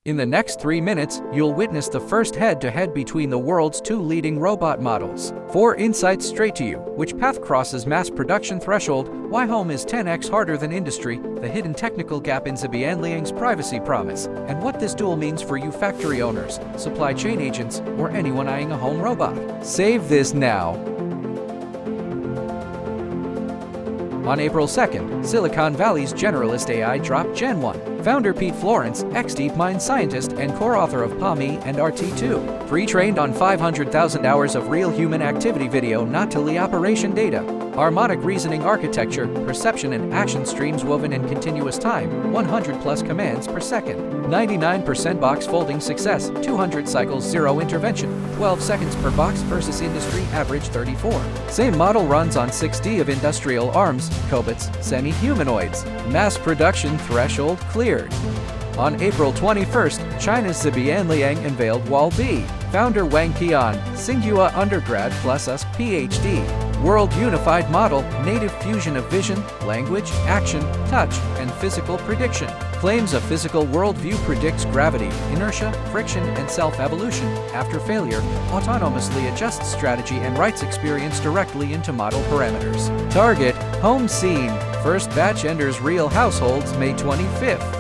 In the next 3 minutes, you'll witness the first head-to-head between the world's two leading robot models. 4 insights straight to you: which path crosses mass production threshold, why home is 10x harder than industry, the hidden technical gap in Zibianliang's privacy promise, and what this duel means for you factory owners, supply chain agents, or anyone eyeing a home robot. Save this now. On April 2nd, Silicon Valley's Generalist AI dropped Gen-1. Founder Pete Florence, ex-DeepMind scientist and core author of PaMi and RT2, pre-trained on 500,000 hours of real human activity video, not teleoperation data. Harmonic reasoning architecture, perception and action streams woven in continuous time, 100+ commands per second. 99% box folding success, 200 cycles, 0 intervention, 12 seconds per box versus industry average 34. Same model runs on 6D of industrial arms, cobots, semi-humanoids. Mass production threshold cleared. On April 21st, China's Zibianliang unveiled Wall-B. Founder Wang Qian, Tsinghua undergrad plus US PhD. World Unified Model, native fusion of vision, language, action, touch, and physical prediction. Claims a physical worldview predicts gravity, inertia, friction, and self-evolution. After failure, autonomously adjusts strategy and writes experience directly into model parameters. Target, home scene. First batch enters real households May 25th.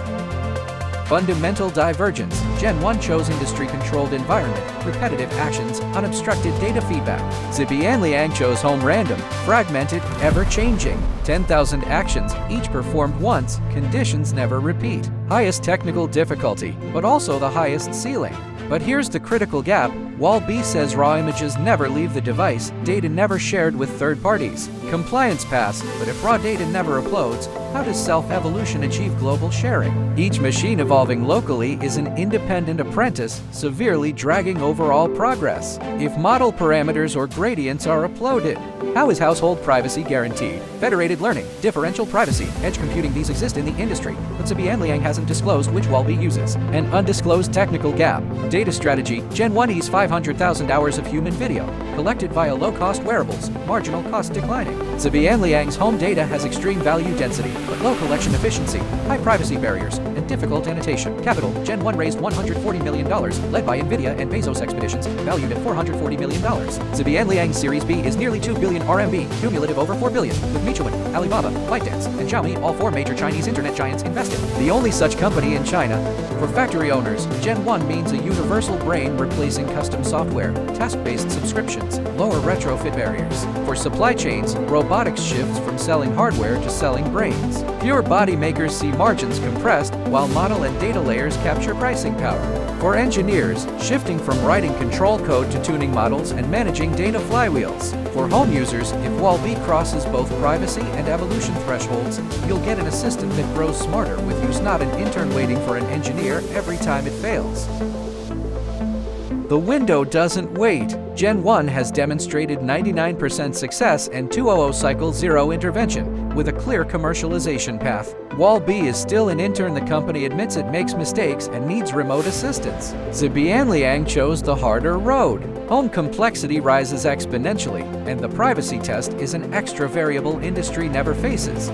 Fundamental divergence. Gen-1 chose industry-controlled environment, repetitive actions, unobstructed data feedback. Zibianliang chose home random, fragmented, ever-changing. 10,000 actions, each performed once, conditions never repeat. Highest technical difficulty, but also the highest ceiling. But here's the critical gap. Wall-B says raw images never leave the device, data never shared with third parties. Compliance pass, but if raw data never uploads, how does self-evolution achieve global sharing? Each machine evolving locally is an independent apprentice, severely dragging overall progress. If model parameters or gradients are uploaded, how is household privacy guaranteed? Federated learning, differential privacy, edge computing, these exist in the industry, but Zibianliang hasn't disclosed which Wall-B uses. An undisclosed technical gap. Data strategy. Gen-1 eats 500,000 hours of human video, collected via low-cost wearables, marginal cost declining. Zibianliang's home data has extreme value density, but low collection efficiency, high privacy barriers, and difficult annotation. Capital. Gen-1 raised $140 million, led by NVIDIA and Bezos Expeditions, valued at $440 million. Zibianliang's Series B is nearly 2 billion RMB, cumulative over 4 billion, with Meituan, Alibaba, ByteDance, and Xiaomi, all 4 major Chinese internet giants, invested. The only such company in China. For factory owners, Gen-1 means a universal brain replacing custom software, task-based subscriptions, lower retrofit barriers. For supply chains, robotics shifts from selling hardware to selling brains. Pure body makers see margins compressed, while model and data layers capture pricing power. For engineers, shifting from writing control code to tuning models and managing data flywheels. For home users, if Wall-B crosses both privacy and evolution thresholds, you'll get an assistant that grows smarter with use, not an intern waiting for an engineer every time it fails. The window doesn't wait. Gen-1 has demonstrated 99% success and 200 cycle, 0 intervention, with a clear commercialization path. Wall-B is still an intern. The company admits it makes mistakes and needs remote assistance. Zibianliang chose the harder road. Home complexity rises exponentially, and the privacy test is an extra variable industry never faces.